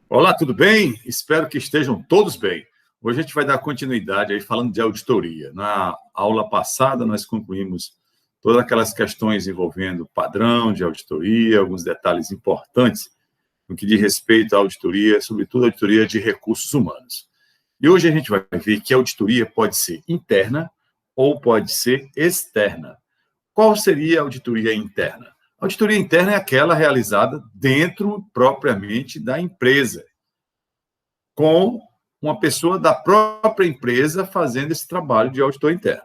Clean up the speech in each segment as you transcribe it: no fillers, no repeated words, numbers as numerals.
Olá, tudo bem? Espero que estejam todos bem. Hoje a gente vai dar continuidade aí falando de auditoria. Na aula passada, nós concluímos todas aquelas questões envolvendo padrão de auditoria, alguns detalhes importantes no que diz respeito à auditoria, sobretudo a auditoria de recursos humanos. E hoje a gente vai ver que a auditoria pode ser interna ou pode ser externa. Qual seria a auditoria interna? A auditoria interna é aquela realizada dentro, propriamente, da empresa, com uma pessoa da própria empresa fazendo esse trabalho de auditor interno.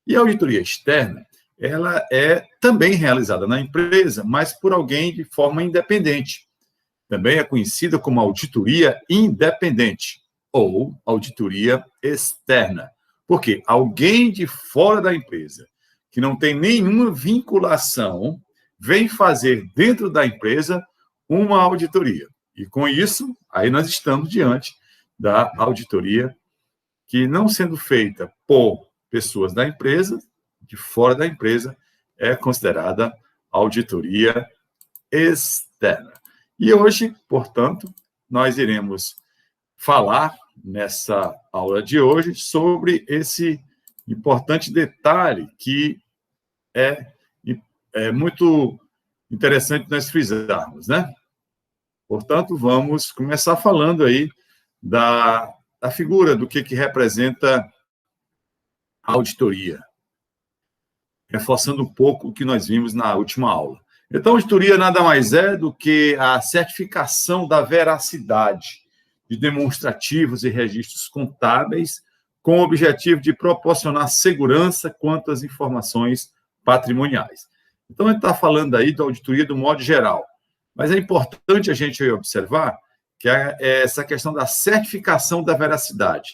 E a auditoria externa, ela é também realizada na empresa, mas por alguém de forma independente. Também é conhecida como auditoria independente ou auditoria externa. Porque alguém de fora da empresa, que não tem nenhuma vinculação, vem fazer dentro da empresa uma auditoria. E com isso, aí nós estamos diante da auditoria que, não sendo feita por pessoas da empresa, de fora da empresa, é considerada auditoria externa. E hoje, portanto, nós iremos falar nessa aula de hoje sobre esse importante detalhe que é muito interessante nós frisarmos, né? Portanto, vamos começar falando aí da figura do que representa a auditoria, reforçando um pouco o que nós vimos na última aula. Então, a auditoria nada mais é do que a certificação da veracidade de demonstrativos e registros contábeis com o objetivo de proporcionar segurança quanto às informações patrimoniais. Então, a gente está falando aí da auditoria do modo geral, mas é importante a gente observar que é essa questão da certificação da veracidade.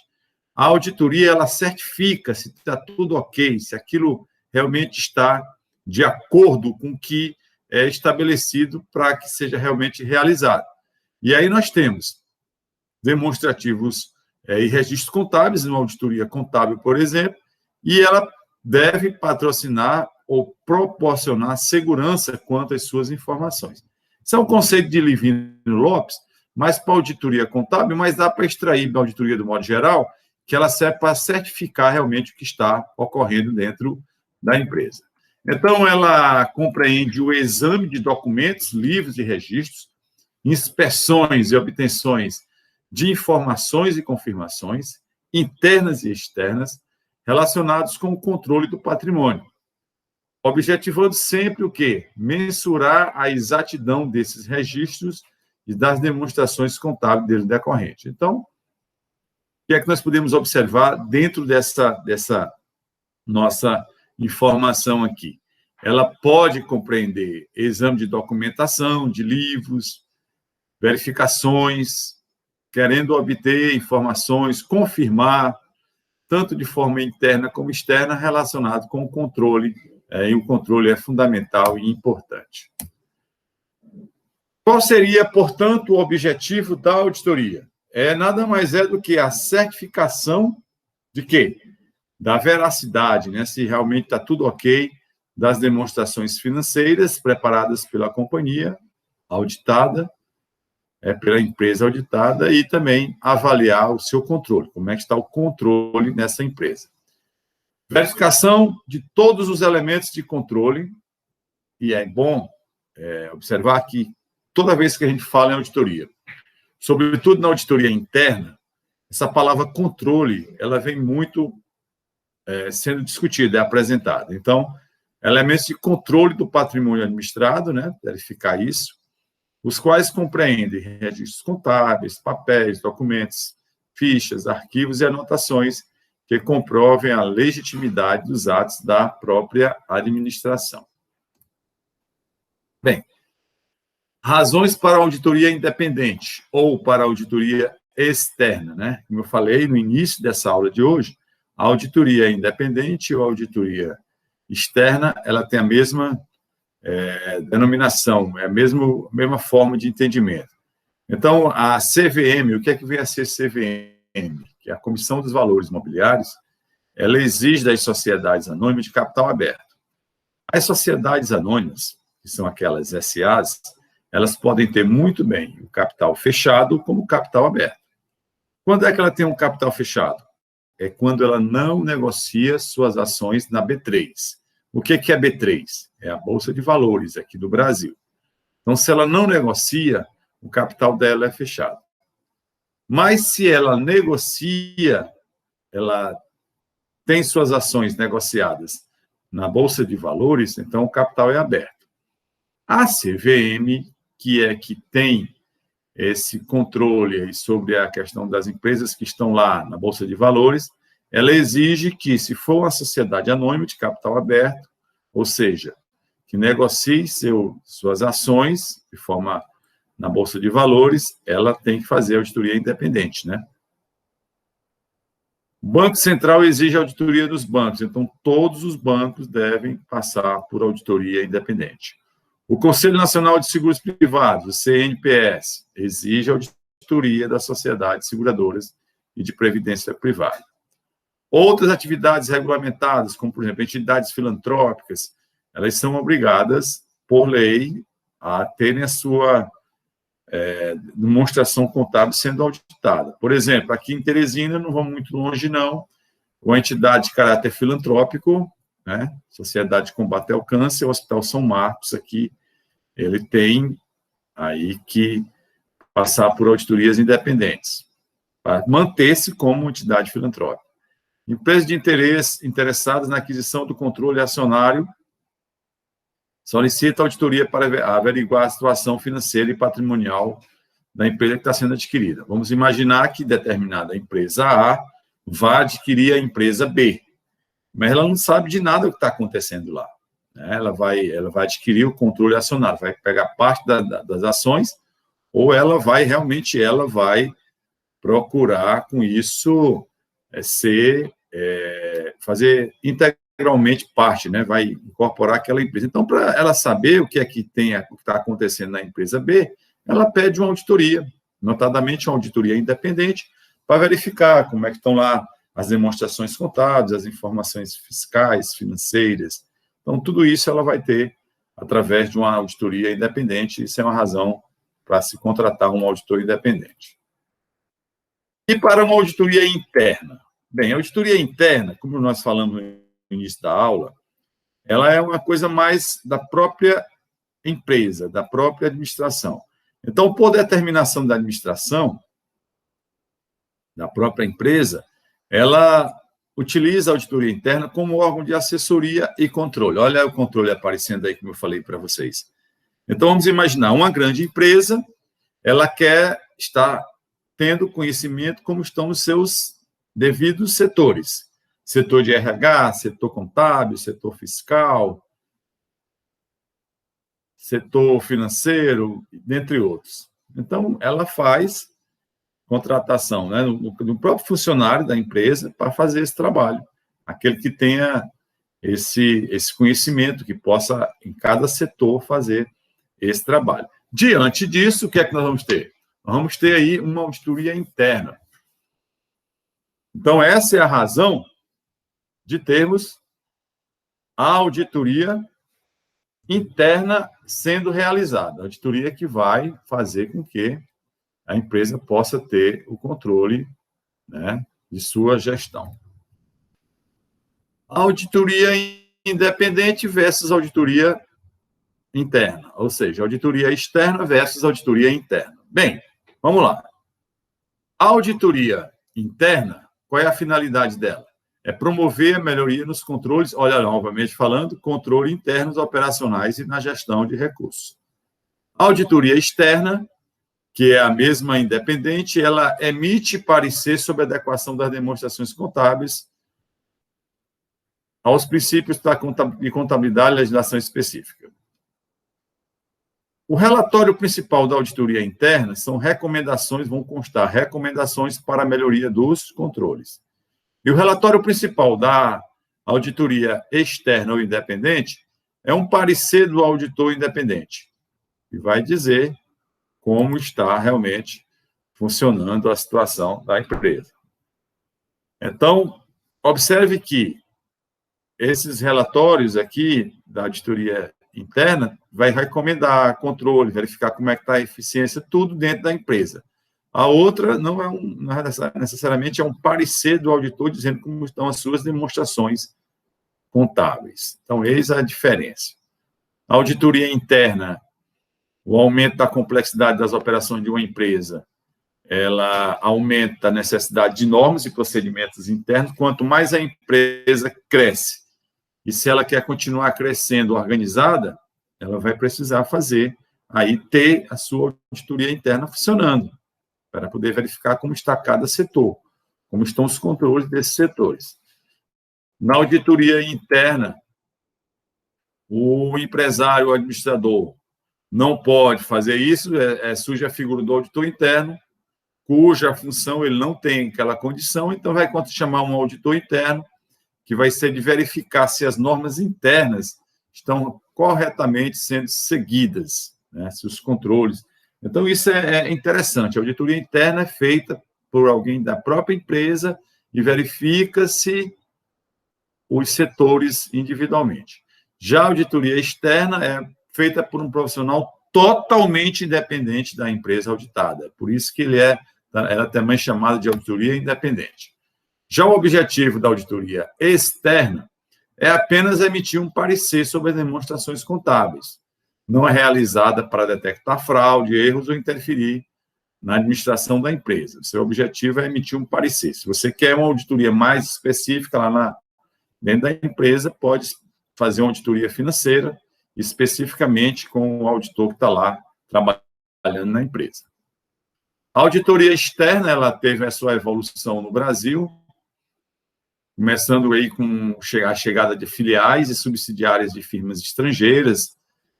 A auditoria, ela certifica se está tudo ok, se aquilo realmente está de acordo com o que é estabelecido para que seja realmente realizado. E aí nós temos demonstrativos e registros contábeis, uma auditoria contábil, por exemplo, e ela deve patrocinar ou proporcionar segurança quanto às suas informações. Isso é um conceito de Livino Lopes, mas para a auditoria contábil, mas dá para extrair da auditoria do modo geral, que ela serve para certificar realmente o que está ocorrendo dentro da empresa. Então, ela compreende o exame de documentos, livros e registros, inspeções e obtenções de informações e confirmações, internas e externas, relacionados com o controle do patrimônio, objetivando sempre o quê? Mensurar a exatidão desses registros e das demonstrações contábeis dele decorrente. Então, o que é que nós podemos observar dentro dessa nossa informação aqui? Ela pode compreender exame de documentação, de livros, verificações, querendo obter informações, confirmar, tanto de forma interna como externa, relacionado com o controle, e o controle é fundamental e importante. Qual seria, portanto, o objetivo da auditoria? Nada mais é do que a certificação de quê? Da veracidade, né? Se realmente está tudo ok, das demonstrações financeiras preparadas pela companhia auditada, pela empresa auditada, e também avaliar o seu controle, como é que está o controle nessa empresa. Verificação de todos os elementos de controle, e é bom observar que toda vez que a gente fala em auditoria, sobretudo na auditoria interna, essa palavra controle, ela vem muito sendo discutida, apresentada. Então, elementos de controle do patrimônio administrado, né, verificar isso, os quais compreendem registros contábeis, papéis, documentos, fichas, arquivos e anotações que comprovem a legitimidade dos atos da própria administração. Bem, razões para a auditoria independente ou para a auditoria externa, né? Como eu falei no início dessa aula de hoje, a auditoria independente ou auditoria externa, ela tem a mesma denominação, é a mesma forma de entendimento. Então, a CVM, o que é que vem a ser CVM? Que é a Comissão dos Valores Mobiliários, ela exige das sociedades anônimas de capital aberto. As sociedades anônimas, que são aquelas SAs, elas podem ter muito bem o capital fechado como o capital aberto. Quando é que ela tem um capital fechado? É quando ela não negocia suas ações na B3. O que é a B3? É a Bolsa de Valores aqui do Brasil. Então, se ela não negocia, o capital dela é fechado. Mas se ela negocia, ela tem suas ações negociadas na Bolsa de Valores, então o capital é aberto. A CVM, que tem esse controle aí sobre a questão das empresas que estão lá na Bolsa de Valores, ela exige que, se for uma sociedade anônima de capital aberto, ou seja, que negocie suas ações de forma na Bolsa de Valores, ela tem que fazer auditoria independente, né? O Banco Central exige auditoria dos bancos, então todos os bancos devem passar por auditoria independente. O Conselho Nacional de Seguros Privados, o CNPS, exige auditoria das sociedades seguradoras e de previdência privada. Outras atividades regulamentadas, como, por exemplo, entidades filantrópicas, elas são obrigadas, por lei, a terem a sua demonstração contábil sendo auditada. Por exemplo, aqui em Teresina, não vamos muito longe, não, uma entidade de caráter filantrópico, né, Sociedade de Combate ao Câncer, o Hospital São Marcos, aqui, ele tem aí que passar por auditorias independentes, para manter-se como entidade filantrópica. Empresas de interesse interessadas na aquisição do controle acionário solicita auditoria para averiguar a situação financeira e patrimonial da empresa que está sendo adquirida. Vamos imaginar que determinada empresa A vai adquirir a empresa B, mas ela não sabe de nada do que está acontecendo lá. Ela vai adquirir o controle acionário, vai pegar parte das ações, ou ela vai procurar com isso fazer integralmente parte, né? Vai incorporar aquela empresa. Então, para ela saber o que está acontecendo na empresa B, ela pede uma auditoria, notadamente uma auditoria independente, para verificar como é que estão lá as demonstrações contábeis, as informações fiscais, financeiras. Então, tudo isso ela vai ter através de uma auditoria independente. Isso é uma razão para se contratar um auditor independente. E para uma auditoria interna? Bem, a auditoria interna, como nós falamos no início da aula, ela é uma coisa mais da própria empresa, da própria administração. Então, por determinação da administração, da própria empresa, ela utiliza a auditoria interna como órgão de assessoria e controle. Olha o controle aparecendo aí, como eu falei para vocês. Então, vamos imaginar uma grande empresa, ela quer estar tendo conhecimento como estão os seus devidos setores. Setor de RH, setor contábil, setor fiscal, setor financeiro, dentre outros. Então, ela faz contratação, né, do próprio funcionário da empresa para fazer esse trabalho. Aquele que tenha esse conhecimento, que possa, em cada setor, fazer esse trabalho. Diante disso, o que é que nós vamos ter? Nós vamos ter aí uma auditoria interna. Então, essa é a razão de termos a auditoria interna sendo realizada. A auditoria que vai fazer com que a empresa possa ter o controle, né, de sua gestão. A auditoria independente versus auditoria interna, ou seja, auditoria externa versus auditoria interna. Bem, vamos lá. A auditoria interna, qual é a finalidade dela? É promover a melhoria nos controles, olha, novamente falando, controle internos operacionais e na gestão de recursos. A auditoria externa, que é a mesma independente, ela emite parecer sobre a adequação das demonstrações contábeis aos princípios de contabilidade e legislação específica. O relatório principal da auditoria interna são recomendações, vão constar recomendações para a melhoria dos controles. E o relatório principal da auditoria externa ou independente é um parecer do auditor independente, que vai dizer como está realmente funcionando a situação da empresa. Então, observe que esses relatórios aqui da auditoria interna vai recomendar controle, verificar como é que está a eficiência, tudo dentro da empresa. A outra não é necessariamente é um parecer do auditor dizendo como estão as suas demonstrações contábeis. Então, eis a diferença. A auditoria interna, o aumento da complexidade das operações de uma empresa, ela aumenta a necessidade de normas e procedimentos internos. Quanto mais a empresa cresce, e se ela quer continuar crescendo organizada, ela vai precisar ter a sua auditoria interna funcionando, para poder verificar como está cada setor, como estão os controles desses setores. Na auditoria interna, o empresário, o administrador, não pode fazer isso, surge a figura do auditor interno, cuja função ele não tem aquela condição, então vai chamar um auditor interno, que vai ser de verificar se as normas internas estão corretamente sendo seguidas, né? Se os controles. Então, isso é interessante. A auditoria interna é feita por alguém da própria empresa e verifica-se os setores individualmente. Já a auditoria externa é feita por um profissional totalmente independente da empresa auditada. Por isso que ela é também chamada de auditoria independente. Já o objetivo da auditoria externa é apenas emitir um parecer sobre as demonstrações contábeis. Não é realizada para detectar fraude, erros ou interferir na administração da empresa. O seu objetivo é emitir um parecer. Se você quer uma auditoria mais específica dentro da empresa, pode fazer uma auditoria financeira, especificamente com o auditor que está lá trabalhando na empresa. A auditoria externa, ela teve a sua evolução no Brasil, começando aí com a chegada de filiais e subsidiárias de firmas estrangeiras,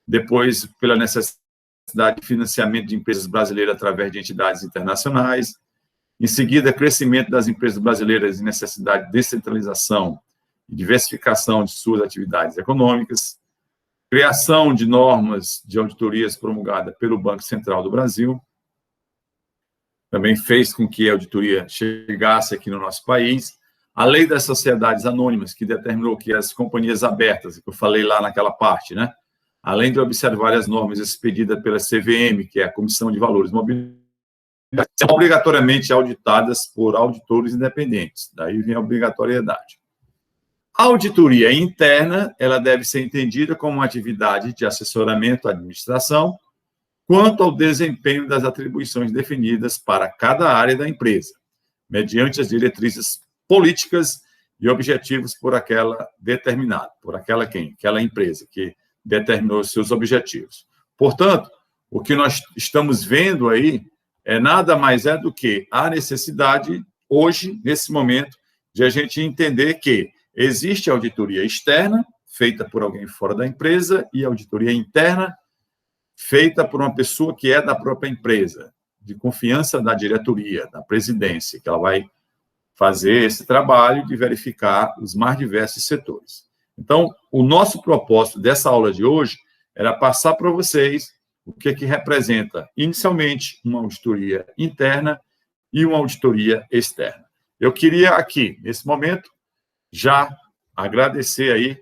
depois pela necessidade de financiamento de empresas brasileiras através de entidades internacionais, em seguida, crescimento das empresas brasileiras e necessidade de descentralização e diversificação de suas atividades econômicas, criação de normas de auditorias promulgada pelo Banco Central do Brasil, também fez com que a auditoria chegasse aqui no nosso país, a lei das sociedades anônimas, que determinou que as companhias abertas, que eu falei lá naquela parte, né, além de observar as normas expedidas pela CVM, que é a Comissão de Valores Mobiliários, são obrigatoriamente auditadas por auditores independentes. Daí vem a obrigatoriedade. A auditoria interna, ela deve ser entendida como uma atividade de assessoramento à administração quanto ao desempenho das atribuições definidas para cada área da empresa, mediante as diretrizes políticas e objetivos por aquela determinada, por aquela empresa que determinou os seus objetivos. Portanto, o que nós estamos vendo aí nada mais do que a necessidade, hoje, nesse momento, de a gente entender que existe auditoria externa, feita por alguém fora da empresa, e auditoria interna, feita por uma pessoa que é da própria empresa, de confiança da diretoria, da presidência, que ela vai fazer esse trabalho de verificar os mais diversos setores. Então, o nosso propósito dessa aula de hoje era passar para vocês o que representa, inicialmente, uma auditoria interna e uma auditoria externa. Eu queria aqui, nesse momento, já agradecer aí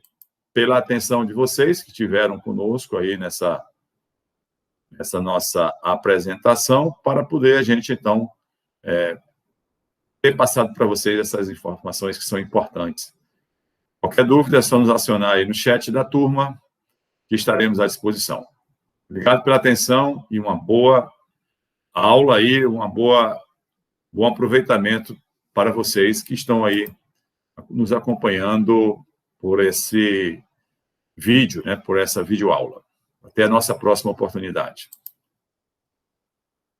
pela atenção de vocês que tiveram conosco aí nessa nossa apresentação, para poder a gente, então, ter passado para vocês essas informações que são importantes. Qualquer dúvida é só nos acionar aí no chat da turma, que estaremos à disposição. Obrigado pela atenção e uma boa aula aí, bom aproveitamento para vocês que estão aí nos acompanhando por esse vídeo, né, por essa videoaula. Até a nossa próxima oportunidade.